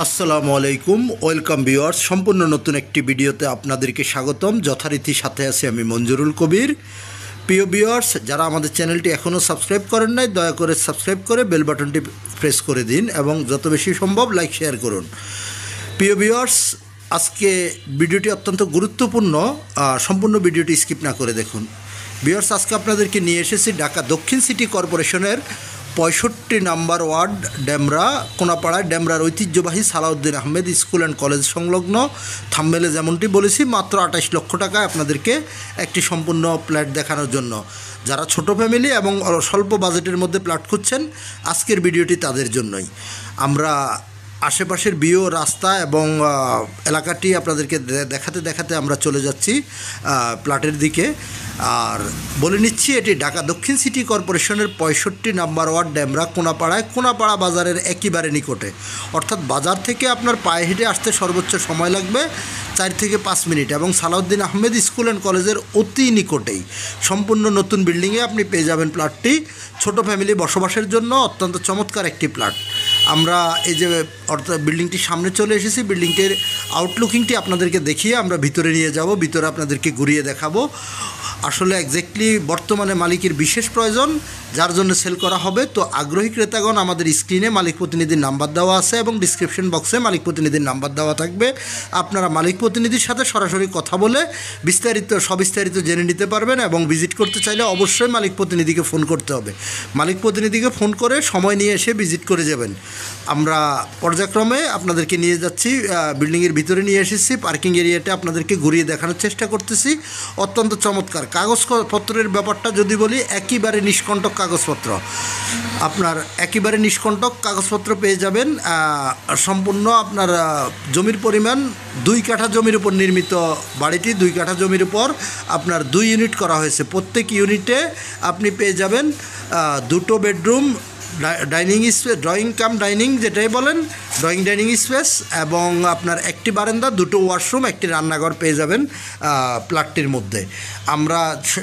আসসালামু আলাইকুম, welcome viewers. সম্পূর্ণ নতুন একটি ভিডিওতে আপনাদেরকে স্বাগতম। যথারীতি সাথে আছি আমি মঞ্জুরুল কবির। প্রিয় ভিউয়ার্স, যারা আমাদের চ্যানেলটি এখনও সাবস্ক্রাইব করেন নাই, দয়া করে সাবস্ক্রাইব করে বেল বাটনটি প্রেস করে দিন এবং যত বেশি সম্ভব লাইক শেয়ার করুন। প্রিয় ভিউয়ার্স, আজকে ভিডিওটি অত্যন্ত গুরুত্বপূর্ণ, সম্পূর্ণ ভিডিওটি স্কিপ না করে দেখুন। ভিউয়ার্স, আজকে আপনাদেরকে নিয়ে এসেছি ঢাকা দক্ষিণ সিটি কর্পোরেশনের 65 নম্বর ওয়ার্ড ডেমরা কোনাপাড়ায় ডেমরার ঐতিহ্যবাহী Salahuddin Ahmed school and college সংলগ্ন থাম্বনেলে যেমনটি বলেছি, মাত্র 28 লক্ষ টাকায় আপনাদেরকে একটি সম্পূর্ণ ফ্ল্যাট দেখানোর জন্য। যারা ছোট ফ্যামিলি এবং স্বল্প বাজেটের মধ্যে ফ্ল্যাট খুঁজছেন, আজকের ভিডিওটি তাদের জন্যই। আমরা আশেপাশের ভিউ, রাস্তা এবং এলাকাটি আপনাদেরকে দেখাতে দেখাতে আমরা চলে যাচ্ছি প্লটের দিকে। আর বলে নিচ্ছি, এটি ঢাকা দক্ষিণ সিটি কর্পোরেশনের 65 নম্বর ওয়ার্ড ডেমরা কোনাপাড়া বাজারের একেবারে নিকটে, অর্থাৎ বাজার থেকে আপনার পায়ে হেঁটে আসতে সর্বোচ্চ সময় লাগবে 4 থেকে 5 মিনিট এবং সালাউদ্দিন আহমেদ স্কুল অ্যান্ড কলেজের অতি নিকটেই সম্পূর্ণ নতুন বিল্ডিংয়ে আপনি পেয়ে যাবেন প্লটটি। ছোট ফ্যামিলি বসবাসের জন্য অত্যন্ত চমৎকার একটি প্লট। আমরা এই যে অর্থাৎ বিল্ডিংটির সামনে চলে এসেছি, বিল্ডিংটির আউটলুকিংটি আপনাদেরকে দেখিয়ে আমরা ভিতরে নিয়ে যাব, ভিতরে আপনাদেরকে ঘুরিয়ে দেখাবো। আসলে এক্স্যাক্টলি বর্তমানে মালিকের বিশেষ প্রয়োজন, যার জন্য সেল করা হবে। তো আগ্রহী ক্রেতাগণ, আমাদের স্ক্রিনে মালিক প্রতিনিধির নাম্বার দেওয়া আছে এবং ডিসক্রিপশন বক্সে মালিক প্রতিনিধির নাম্বার দেওয়া থাকবে। আপনারা মালিক প্রতিনিধির সাথে সরাসরি কথা বলে সবিস্তারিত জেনে নিতে পারবেন এবং ভিজিট করতে চাইলে অবশ্যই মালিক প্রতিনিধিকে ফোন করতে হবে। মালিক প্রতিনিধিকে ফোন করে সময় নিয়ে এসে ভিজিট করে যাবেন। আমরা পর্যায়ক্রমে আপনাদেরকে নিয়ে যাচ্ছি, বিল্ডিংয়ের ভিতরে নিয়ে এসেছি, পার্কিং এরিয়াতে আপনাদেরকে ঘুরিয়ে দেখানোর চেষ্টা করতেছি। অত্যন্ত চমৎকার কাগজপত্রের ব্যাপারটা যদি বলি, একেবারে নিষ্কণ্টক কাগজপত্র। আপনার একেবারে নিষ্কণ্টক কাগজপত্র পেয়ে যাবেন। সম্পূর্ণ আপনার জমির পরিমাণ 2 কাঠা জমির উপর নির্মিত বাড়িটি। 2 কাঠা জমির উপর আপনার 2 ইউনিট করা হয়েছে। প্রত্যেক ইউনিটে আপনি পেয়ে যাবেন 2টো বেডরুম, ডাইনিং স্পেস, ডাইনিং যেটাই বলেন, ডাইনিং স্পেস এবং আপনার একটি বারান্দা, 2টো ওয়াশরুম, একটি রান্নাঘর পেয়ে যাবেন প্লটটির মধ্যে। আমরা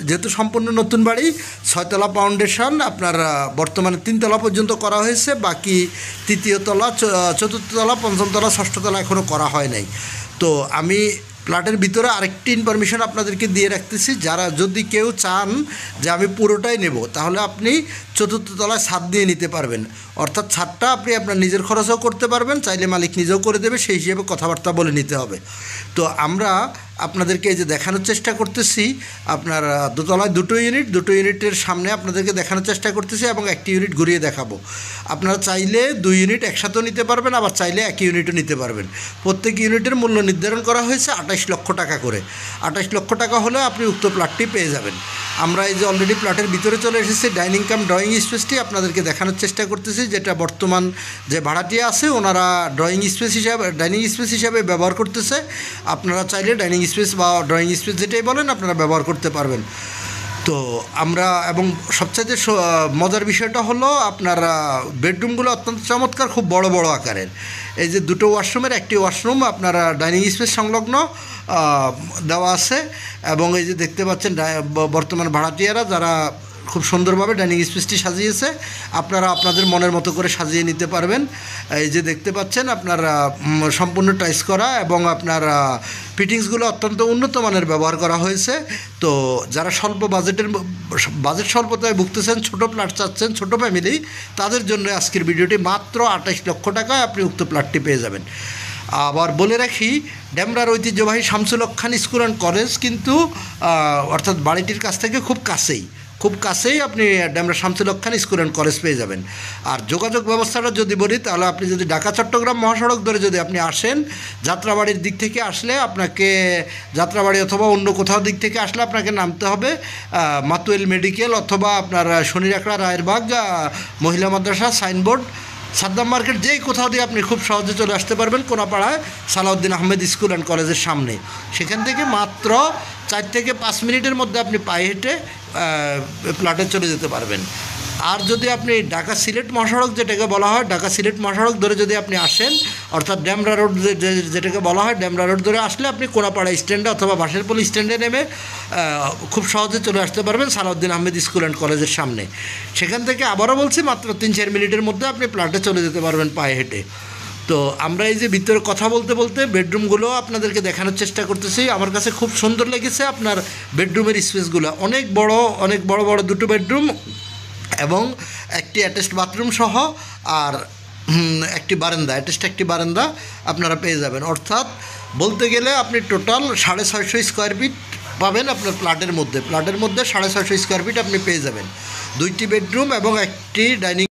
যেহেতু সম্পূর্ণ নতুন বাড়ি, 6 তলা ফাউন্ডেশন আপনার বর্তমানে 3 তলা পর্যন্ত করা হয়েছে, বাকি 3য় তলা, 4র্থ তলা, 5ম তলা, 6ষ্ঠ তলা এখনও করা হয় নাই। তো আমি প্লটের ভিতরে আরেকটি ইনফরমেশন আপনাদেরকে দিয়ে রাখতেছি। যারা যদি কেউ চান যে আমি পুরোটাই নেব, তাহলে আপনি 4র্থ তলায় ছাদ দিয়ে নিতে পারবেন। অর্থাৎ ছাদটা আপনি আপনার নিজের খরচও করতে পারবেন, চাইলে মালিক নিজেও করে দেবে, সেই হিসেবে কথাবার্তা বলে নিতে হবে। তো আমরা আপনাদেরকে এই যে দেখানোর চেষ্টা করতেছি, আপনার দোতলায় 2টো ইউনিট, 2টো ইউনিটের সামনে আপনাদেরকে দেখানোর চেষ্টা করতেছি এবং একটি ইউনিট ঘুরিয়ে দেখাবো। আপনারা চাইলে 2 ইউনিট একসাথেও নিতে পারবেন, আবার চাইলে একই ইউনিটও নিতে পারবেন। প্রত্যেক ইউনিটের মূল্য নির্ধারণ করা হয়েছে 28 লক্ষ টাকা করে। 28 লক্ষ টাকা হলে আপনি উক্ত প্লটটি পেয়ে যাবেন। আমরা এই যে অলরেডি প্লটের ভিতরে চলে এসেছি, ডাইনিং কাম ড্রয়িং স্পেসটি আপনাদেরকে দেখানোর চেষ্টা করতেছি, যেটা বর্তমান যে ভাড়াটিয়া আছে ওনারা ডাইনিং স্পেস হিসাবে ব্যবহার করতেছে। আপনারা চাইলে ডাইনিং স্পেস বা ড্রয়িং স্পেস যেটাই বলেন আপনারা ব্যবহার করতে পারবেন। তো আমরা এবং সবচাইতে মজার বিষয়টা হলো, আপনার বেডরুমগুলো অত্যন্ত চমৎকার, খুব বড় বড় আকারের। এই যে 2টো ওয়াশরুমের একটি ওয়াশরুম আপনার ডাইনিং স্পেস সংলগ্ন দেওয়া আছে এবং এই যে দেখতে পাচ্ছেন বর্তমান ভাড়াটিয়ারা যারা খুব সুন্দরভাবে ডাইনিং স্পেসটি সাজিয়েছে, আপনারা আপনাদের মনের মতো করে সাজিয়ে নিতে পারবেন। এই যে দেখতে পাচ্ছেন আপনার সম্পূর্ণ টাইলস করা এবং আপনার ফিটিংসগুলো অত্যন্ত উন্নত মানের ব্যবহার করা হয়েছে। তো যারা বাজেট স্বল্পতায় ভুগতেছেন, ছোটো প্লট চাচ্ছেন, ছোটো ফ্যামিলি, তাদের জন্য আজকের ভিডিওটি মাত্র 28 লক্ষ টাকায় আপনি উক্ত প্লটটি পেয়ে যাবেন। আবার বলে রাখি, ডেমরার ঐতিহ্যবাহী শামসুল হক খান স্কুল অ্যান্ড কলেজ কিন্তু অর্থাৎ বাড়িটির কাছ থেকে খুব কাছেই আপনি ডেমরা শামসুল হক খান স্কুল অ্যান্ড কলেজ পেয়ে যাবেন। আর যোগাযোগ ব্যবস্থাটা যদি বলি, তাহলে আপনি যদি ঢাকা চট্টগ্রাম মহাসড়ক ধরে যদি আপনি আসেন, যাত্রাবাড়ির দিক থেকে আসলে আপনাকে, যাত্রাবাড়ি অথবা অন্য কোথাও দিক থেকে আসলে আপনাকে নামতে হবে মাতুয়েল মেডিকেল অথবা আপনার শনিরাকড়া রায়েরবাগ মহিলা মাদ্রাসা সাইনবোর্ড, সাদ্দাম মার্কেট, যেই কোথাও দিয়ে আপনি খুব সহজে চলে আসতে পারবেন কোনাপাড়ায় সালাউদ্দিন আহমেদ স্কুল অ্যান্ড কলেজের সামনে। সেখান থেকে মাত্র 4 থেকে 5 মিনিটের মধ্যে আপনি পায়ে হেঁটে প্লটে চলে যেতে পারবেন। আর যদি আপনি ঢাকা সিলেট মহাসড়ক যেটাকে বলা হয়, ঢাকা সিলেট মহাসড়ক ধরে যদি আপনি আসেন, অর্থাৎ ডেমরা রোড যেটাকে বলা হয়, ডেমরা রোড ধরে আসলে আপনি কোনাপাড়া স্ট্যান্ডে অথবা বাঁশেরপোল স্ট্যান্ডে নেমে খুব সহজে চলে আসতে পারবেন সালাউদ্দিন আহমেদ স্কুল অ্যান্ড কলেজের সামনে। সেখান থেকে আবারও বলছি, মাত্র 3-4 মিনিটের মধ্যে আপনি প্লটে চলে যেতে পারবেন পায়ে হেঁটে। তো আমরা এই যে ভিতরে কথা বলতে বলতে বেডরুমগুলো আপনাদেরকে দেখানোর চেষ্টা করতেছি। আমার কাছে খুব সুন্দর লেগেছে আপনার বেডরুমের স্পেসগুলো, অনেক বড় বড় দুটো বেডরুম এবং একটি অ্যাটাচড বাথরুম সহ আর একটি বারান্দা, অ্যাটাচড একটি বারান্দা আপনারা পেয়ে যাবেন। অর্থাৎ বলতে গেলে আপনি টোটাল 650 স্কোয়ার ফিট পাবেন আপনার প্লটের মধ্যে 650 স্কোয়ার ফিট আপনি পেয়ে যাবেন। 2টি বেডরুম এবং একটি ডাইনিং